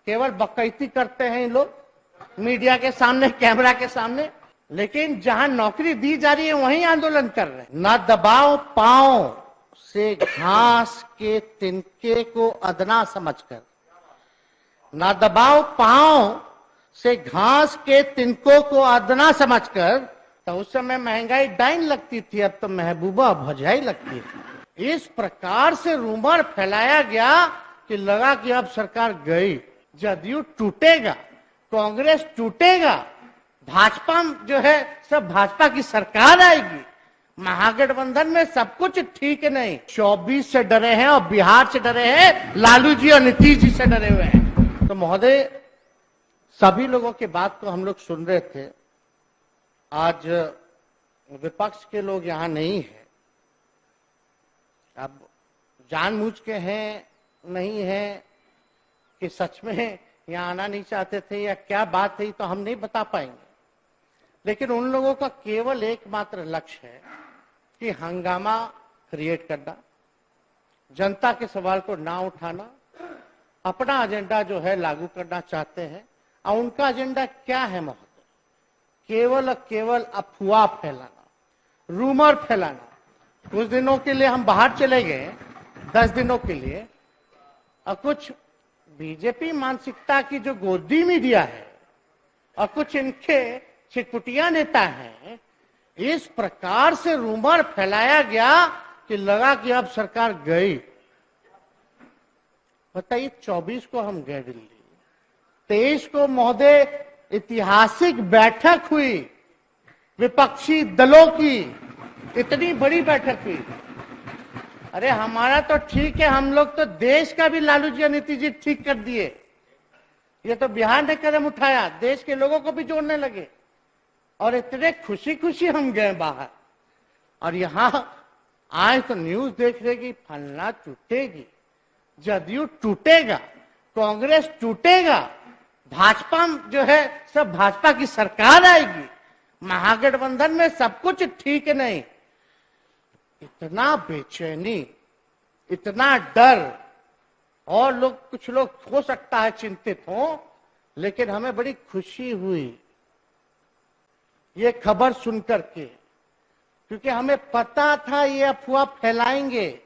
केवल बकैती करते हैं इन लोग मीडिया के सामने, कैमरा के सामने, लेकिन जहां नौकरी दी जा रही है वहीं आंदोलन कर रहे हैं। ना दबाओ पांव से घास के तिनके को अदना समझकर, ना दबाओ पांव से घास के तिनकों को अदना समझकर। तो उस समय महंगाई डाइन लगती थी, अब तो महबूबा भजाई लगती है। इस प्रकार से रूमर फैलाया गया कि लगा कि अब सरकार गई, जदयू टूटेगा, कांग्रेस टूटेगा, भाजपा जो है सब भाजपा की सरकार आएगी, महागठबंधन में सब कुछ ठीक नहीं। 24 से डरे हैं और बिहार से डरे हैं, लालू जी और नीतीश जी से डरे हुए हैं। तो महोदय, सभी लोगों की बात को हम लोग सुन रहे थे। आज विपक्ष के लोग यहां नहीं है, अब जानबूझ के हैं नहीं है कि सच में यहां आना नहीं चाहते थे या क्या बात है, तो हम नहीं बता पाएंगे। लेकिन उन लोगों का केवल एकमात्र लक्ष्य है कि हंगामा क्रिएट करना, जनता के सवाल को ना उठाना, अपना एजेंडा जो है लागू करना चाहते हैं। और उनका एजेंडा क्या है महोदय? केवल और केवल अफवाह फैलाना, रूमर फैलाना। कुछ दिनों के लिए हम बाहर चले गए, 10 दिनों के लिए, और कुछ बीजेपी मानसिकता की जो गोदी मीडिया है और कुछ इनके चिटपुटिया नेता हैं, इस प्रकार से रूमर फैलाया गया कि लगा कि अब सरकार गई। बताइए, 24 को हम गए दिल्ली, 23 को महोदय ऐतिहासिक बैठक हुई विपक्षी दलों की, इतनी बड़ी बैठक हुई। अरे हमारा तो ठीक है, हम लोग तो देश का भी लालू जी और नीतीश जी ठीक कर दिए। ये तो बिहार ने कदम उठाया, देश के लोगों को भी जोड़ने लगे, और इतने खुशी खुशी हम गए बाहर। और यहां आए तो न्यूज देख रहे कि फलना टूटेगी, जदयू टूटेगा, कांग्रेस टूटेगा, भाजपा जो है सब भाजपा की सरकार आएगी, महागठबंधन में सब कुछ ठीक नहीं। इतना बेचैनी, इतना डर, और लोग, कुछ लोग हो सकता है चिंतित हो, लेकिन हमें बड़ी खुशी हुई ये खबर सुनकर के, क्योंकि हमें पता था ये अफवाह फैलाएंगे।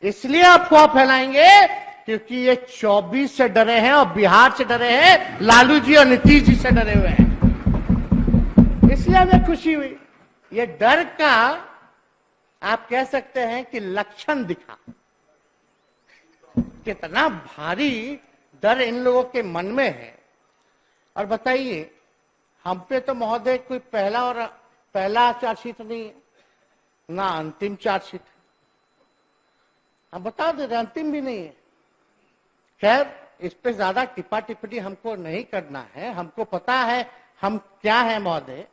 इसलिए अफवाह फैलाएंगे क्योंकि ये 24 से डरे हैं और बिहार से डरे हैं, लालू जी और नीतीश जी से डरे हुए हैं। इसलिए हमें खुशी हुई। ये डर का आप कह सकते हैं कि लक्षण दिखा, कितना भारी डर इन लोगों के मन में है। और बताइए, हम पे तो महोदय कोई पहला चार्जशीट नहीं है, ना अंतिम चार्जशीट। हम बता दे रहे, अंतिम भी नहीं है। खैर, इस पे ज्यादा टिप्पा टिप्पणी हमको नहीं करना है। हमको पता है हम क्या है महोदय।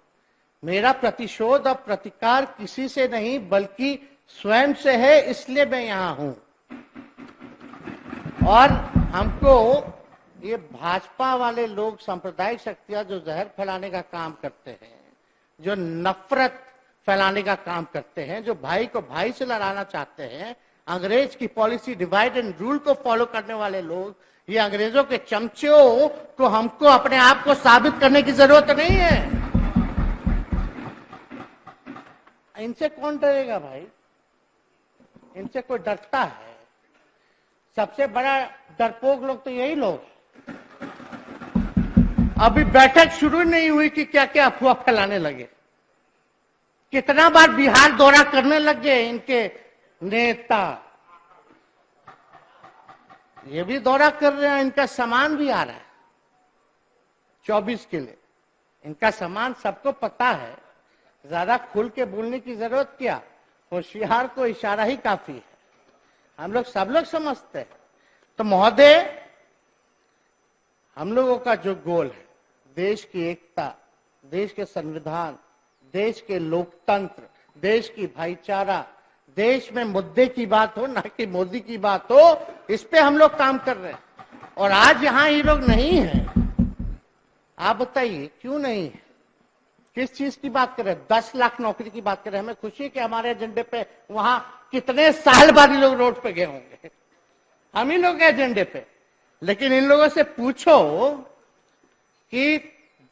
मेरा प्रतिशोध और प्रतिकार किसी से नहीं बल्कि स्वयं से है, इसलिए मैं यहां हूं। और हमको ये भाजपा वाले लोग, सांप्रदायिक शक्तियां जो जहर फैलाने का काम करते हैं, जो नफरत फैलाने का काम करते हैं, जो भाई को भाई से लड़ाना चाहते हैं, अंग्रेज की पॉलिसी डिवाइड एंड रूल को फॉलो करने वाले लोग, ये अंग्रेजों के चमचों को हमको अपने आप को साबित करने की जरूरत नहीं है। इनसे कौन डरेगा भाई? इनसे कोई डरता है? सबसे बड़ा डरपोक लोग तो यही लोग। अभी बैठक शुरू नहीं हुई कि क्या क्या अफवाह फैलाने लगे। कितना बार बिहार दौरा करने लगे इनके नेता, ये भी दौरा कर रहे हैं, इनका सामान भी आ रहा है 24 के लिए। इनका सामान सबको पता है, ज्यादा खुल के बोलने की जरूरत क्या, होशियार को इशारा ही काफी है, हम लोग सब लोग समझते हैं। तो महोदय, हम लोगों का जो गोल है, देश की एकता, देश के संविधान, देश के लोकतंत्र, देश की भाईचारा, देश में मुद्दे की बात हो, ना कि मोदी की बात हो, इस पे हम लोग काम कर रहे हैं। और आज यहां ये लोग नहीं है। आप बताइए क्यों नहीं है? किस चीज की बात कर रहे हैं? 10 लाख नौकरी की बात कर रहे हैं। हमें खुशी है कि हमारे एजेंडे पे वहां कितने साल बाद ही लोग रोड पे गए होंगे, हम ही लोग के एजेंडे पे। लेकिन इन लोगों से पूछो कि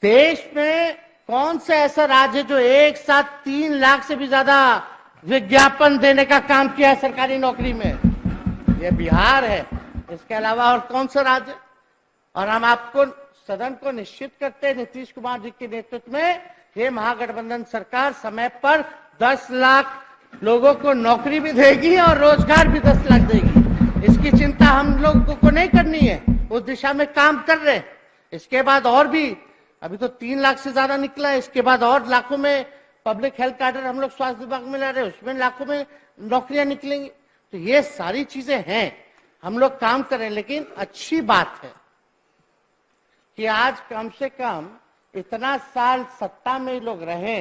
देश में कौन सा ऐसा राज्य है जो एक साथ 3 लाख से भी ज्यादा विज्ञापन देने का काम किया है सरकारी नौकरी में? ये बिहार है। इसके अलावा और कौन सा राज्य? और हम आपको सदन को निश्चित करते हैं, नीतीश कुमार जी के नेतृत्व में ये महागठबंधन सरकार समय पर 10 लाख लोगों को नौकरी भी देगी और रोजगार भी 10 लाख देगी। इसकी चिंता हम लोगों को नहीं करनी है, उस दिशा में काम कर रहे हैं। इसके बाद और भी, अभी तो 3 लाख से ज्यादा निकला है, इसके बाद और लाखों में पब्लिक हेल्थ कैडर हम लोग स्वास्थ्य विभाग में ला रहे हैं, उसमें लाखों में नौकरियां निकलेंगी। तो ये सारी चीजें हैं, हम लोग काम कर रहे हैं। लेकिन अच्छी बात है कि आज कम से कम इतना साल सत्ता में लोग रहे।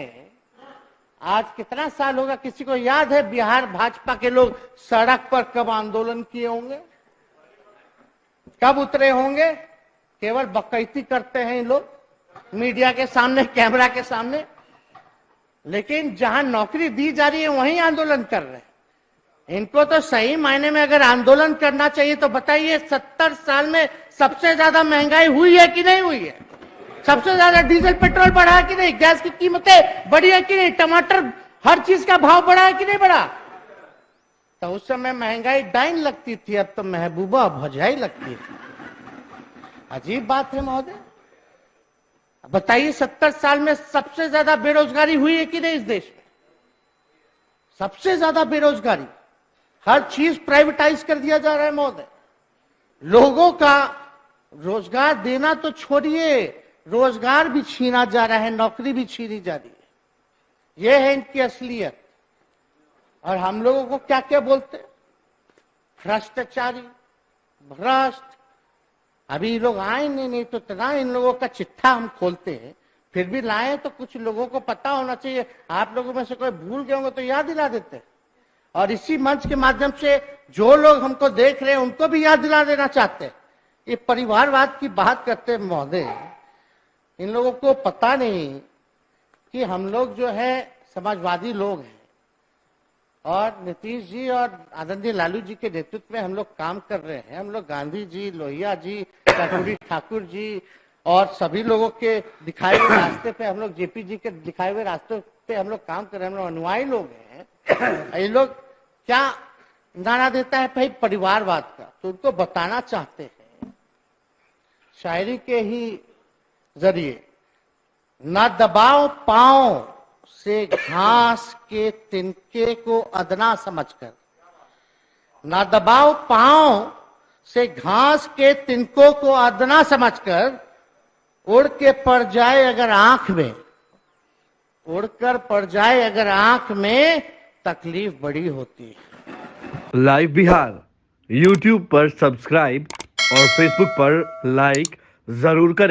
आज कितना साल होगा, किसी को याद है बिहार भाजपा के लोग सड़क पर कब आंदोलन किए होंगे, कब उतरे होंगे? केवल बकैती करते हैं इन लोग मीडिया के सामने, कैमरा के सामने। लेकिन जहां नौकरी दी जा रही है वहीं आंदोलन कर रहे हैं। इनको तो सही मायने में अगर आंदोलन करना चाहिए तो बताइए, 70 साल में सबसे ज्यादा महंगाई हुई है कि नहीं हुई है? सबसे ज्यादा डीजल पेट्रोल बढ़ा है कि नहीं? गैस की कीमतें बढ़ी है कि नहीं? टमाटर, हर चीज का भाव बढ़ा है कि नहीं बढ़ा? तो उस समय महंगाई डाइन लगती थी, अब तो महबूबा भजाई लगती थी। अजीब बात है महोदय। बताइए, 70 साल में सबसे ज्यादा बेरोजगारी हुई है कि नहीं इस देश में? सबसे ज्यादा बेरोजगारी, हर चीज प्राइवेटाइज कर दिया जा रहा है महोदय। लोगों का रोजगार देना तो छोड़िए, रोजगार भी छीना जा रहा है, नौकरी भी छीनी जा रही है। यह है इनकी असलियत। और हम लोगों को क्या क्या बोलते? भ्रष्टाचारी, भ्रष्ट। अभी लोग आए नहीं तो इतना इन लोगों का चिट्ठा हम खोलते हैं, फिर भी लाए तो कुछ लोगों को पता होना चाहिए। आप लोगों में से कोई भूल गए होंगे तो याद दिला देते हैं। और इसी मंच के माध्यम से जो लोग हमको देख रहे हैं उनको भी याद दिला देना चाहते हैं। ये परिवारवाद की बात करते हैं महोदय, इन लोगों को पता नहीं कि हम लोग जो है समाजवादी लोग हैं और नीतीश जी और आदरणीय लालू जी के नेतृत्व में हम लोग काम कर रहे हैं। हम लोग गांधी जी, लोहिया जी, कर्पूरी ठाकुर जी और सभी लोगों के दिखाए हुए रास्ते पे, हम लोग जेपी जी के दिखाए हुए रास्ते पे हम लोग काम कर रहे हैं। हम लोग अनुयायी लोग हैं। ये लोग क्या नारा देता है भाई? परिवारवाद का। तो उनको बताना चाहते हैं शायरी के ही जरिए, ना दबाओ पांव से घास के तिनके को अदना समझकर, ना दबाओ पांव से घास के तिनकों को अदना समझकर, उड़ के पड़ जाए अगर आंख में, उड़कर पड़ जाए अगर आंख में, तकलीफ बड़ी होती है। लाइव बिहार यूट्यूब पर सब्सक्राइब और फेसबुक पर लाइक जरूर करें।